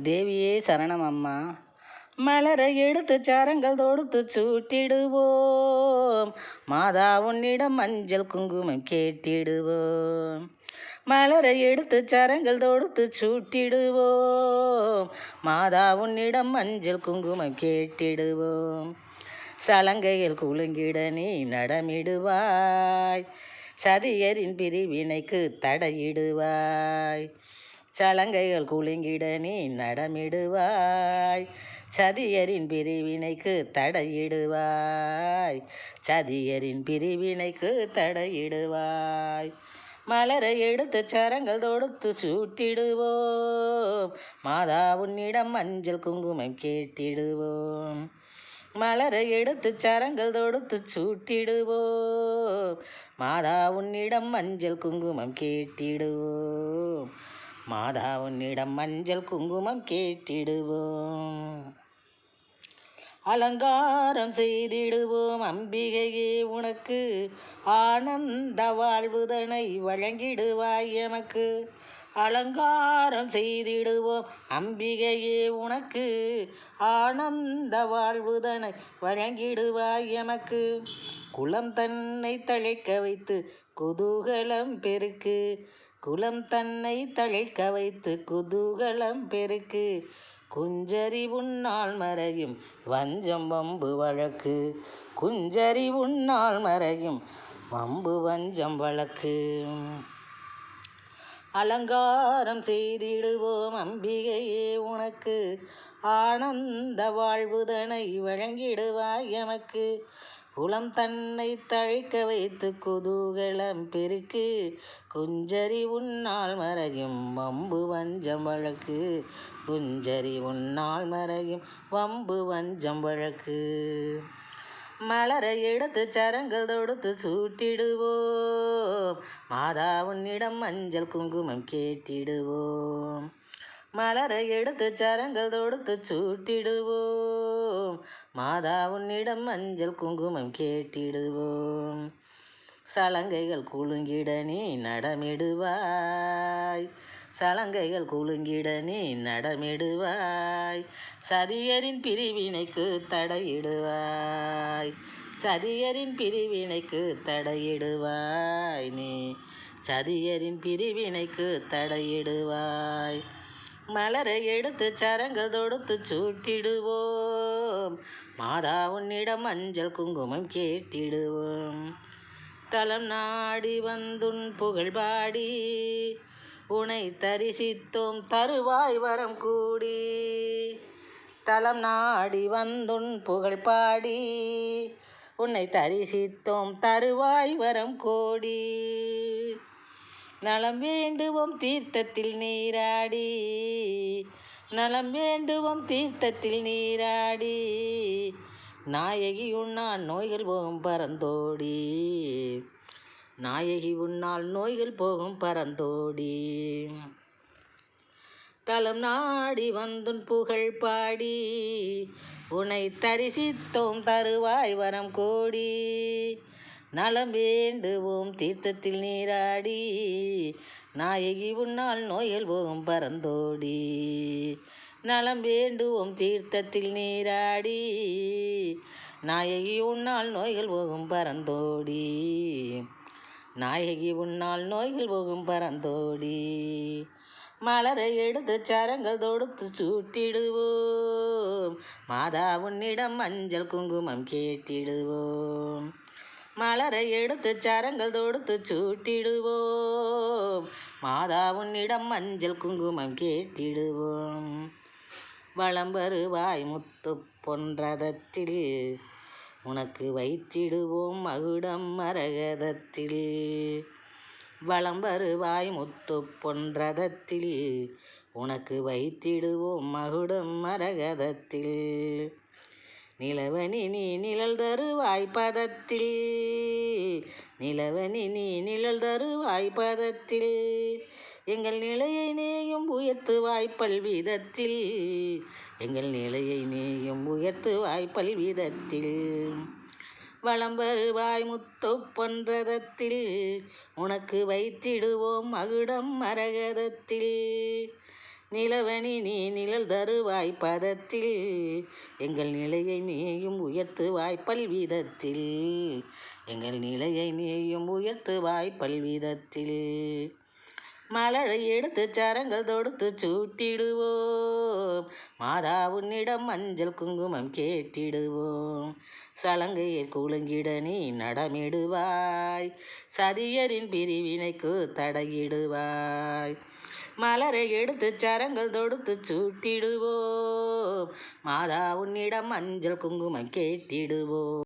தேவியே சரணம் அம்மா. மலரை எடுத்து சரங்கள் தொடுத்து சூட்டிடுவோம். மாதா உன்னிடம் மஞ்சள் குங்குமம் கேட்டிடுவோம். மலரை எடுத்து சரங்கள் தொடுத்து சூட்டிடுவோம். மாதா உன்னிடம் மஞ்சள் குங்குமம் கேட்டிடுவோம். சலங்கையில் குலுங்கிட நீ நடமிடுவாய். சதியரின் பிரிவினைக்கு தடையிடுவாய். சலங்கைகள் குலுங்கிட நீ நடமிடுவாய். சதியரின் பிரிவினைக்கு தடையிடுவாய். சதியரின் பிரிவினைக்கு தடையிடுவாய். மலரை எடுத்து சரங்கள் தொடுத்து சூட்டிடுவோம். மாதா உன்னிடம் மஞ்சள் குங்குமம் கேட்டிடுவோம். மலரை எடுத்து சரங்கள் தொடுத்து சூட்டிடுவோம். மாதா உன்னிடம் மஞ்சள் குங்குமம் கேட்டிடுவோம். மாதா உன்னிடம் மஞ்சள் குங்குமம் கேட்டிடுவோம். அலங்காரம் செய்திடுவோம் அம்பிகையே உனக்கு. ஆனந்த வாழ்வுதனை வழங்கிடுவாய் எமக்கு. அலங்காரம் செய்திடுவோம் அம்பிகையே உனக்கு. ஆனந்த வாழ்வுதனை வழங்கிடுவாய் எமக்கு. குலம் தன்னை தழைக்க வைத்து குதூகலம் பெருக்கு. குலம் தன்னை தழைக்க வைத்து குதூகலம் பெருக்கு. குஞ்சரி உன்னால் மறையும் வஞ்சம் வம்பு வழக்கு. குஞ்சரி உன்னால் மறையும் வம்பு வஞ்சம் வழக்கு. அலங்காரம் செய்திடுவோம் அம்பிகையே உனக்கு. ஆனந்த வாழ்வுதனை வழங்கிடுவாய் எமக்கு. குலம் தன்னை தழைக்க வைத்து குதூகலம் பெருக்கு. குஞ்சரி உன்னால் மறையும் வம்பு வஞ்சம் வழக்கு. குஞ்சரி உன்னால் மறையும் வம்பு வஞ்சம் வழக்கு. மலரை எடுத்து சரங்கள் தொடுத்து சூட்டிடுவோம். மாதா உன்னிடம் மஞ்சள் குங்குமம் கேட்டிடுவோம். மலரை எடுத்து சரங்கள் தொடுத்து சூட்டிடுவோம். மாதா உன்னிடம் மஞ்சள் குங்குமம் கேட்டிடுவோம். சலங்கைகள் குலுங்கிட நீ நடமிடுவாய். சலங்கைகள் குலுங்கிட நீ நடமிடுவாய். சதியரின் பிரிவினைக்கு தடையிடுவாய். சதியரின் பிரிவினைக்கு தடையிடுவாய் நீ. சதியரின் பிரிவினைக்கு தடையிடுவாய். மலரை எடுத்து சரங்கள் தொடுத்து சூட்டிடுவோம். மாதா உன்னிடம் மஞ்சள் குங்குமம் கேட்டிடுவோம். தலம் நாடி வந்துன் புகழ் பாடி உனை தரிசித்தோம் தருவாய் வரம் கூடி. தலம் நாடி வந்துன் புகழ் பாடி உன்னை தரிசித்தோம் தருவாய் வரம் கோடி. நலம் வேண்டுவோம் தீர்த்தத்தில் நீராடி. நலம் வேண்டுவோம் தீர்த்தத்தில் நீராடி. நாயகி உன்னால் நோய்கள் போகும் பரந்தோடி. நாயகி உன்னால் நோய்கள் போகும் பரந்தோடி. தலம் நாடி வந்துன் புகழ் பாடி உன்னை தரிசித்தோம் தருவாய் வரம் கோடி. நலம் வேண்டுவோம் தீர்த்தத்தில் நீராடி. நாயகி உன்னால் நோய்கள் போகும் பரந்தோடி. நலம் வேண்டுவோம் தீர்த்தத்தில் நீராடி. நாயகி உன்னால் நோய்கள் போகும் பரந்தோடி. நாயகி உன்னால் நோய்கள் போகும் பரந்தோடி. மலரை எடுத்து சரங்கள் தொடுத்து சூட்டிடுவோம். மாதா உன்னிடம் மஞ்சள் குங்குமம் கேட்டிடுவோம். மலரை எடுத்து சரங்கள் தொடுத்து சூட்டிடுவோம். மாதா உன்னிடம் மஞ்சள் குங்குமம் கேட்டிடுவோம். வலம் வருவாய் முத்து பொன்றதத்தில் உனக்கு வைத்திடுவோம் மகுடம் மரகதத்தில். வலம் வருவாய் முத்து பொன்றதத்தில் உனக்கு வைத்திடுவோம் மகுடம் மரகதத்தில். நிலவனி நீ நிழல் தருவாய் பதத்தில். நிலவனி நீ நிழல் தருவாய் பதத்தில். எங்கள் நிலையை நேயும் உயர்த்துவாய் பல்விதத்தில். எங்கள் நிலையை நேயும் உயர்த்துவாய் பல்விதத்தில். வலம் வருவாய் முத்து பொன்றதத்தில் உனக்கு வைத்திடுவோம் மகுடம் மரகதத்தில். நிலவணி நீ நிழல் தருவாய் பதத்தில், எங்கள் நிலையை நீயும் உயர்த்துவாய் பல்விதத்தில், எங்கள் நிலையை நீயும் உயர்த்துவாய் பல்விதத்தில். மலரை எடுத்து சரங்கள் தொடுத்து சூட்டிடுவோம், மாதா உன்னிடம் மஞ்சள் குங்குமம் கேட்டிடுவோம். சலங்கையில் குலுங்கிட நீ நடமிடுவாய், சதியரின் பிரிவினைக்கு தடையிடுவாய். மலரை எடுத்து சரங்கள் தொடுத்து சூட்டிடுவோம், மாதா உன்னிடம் மஞ்சள் குங்குமம் கேட்டிடுவோம்.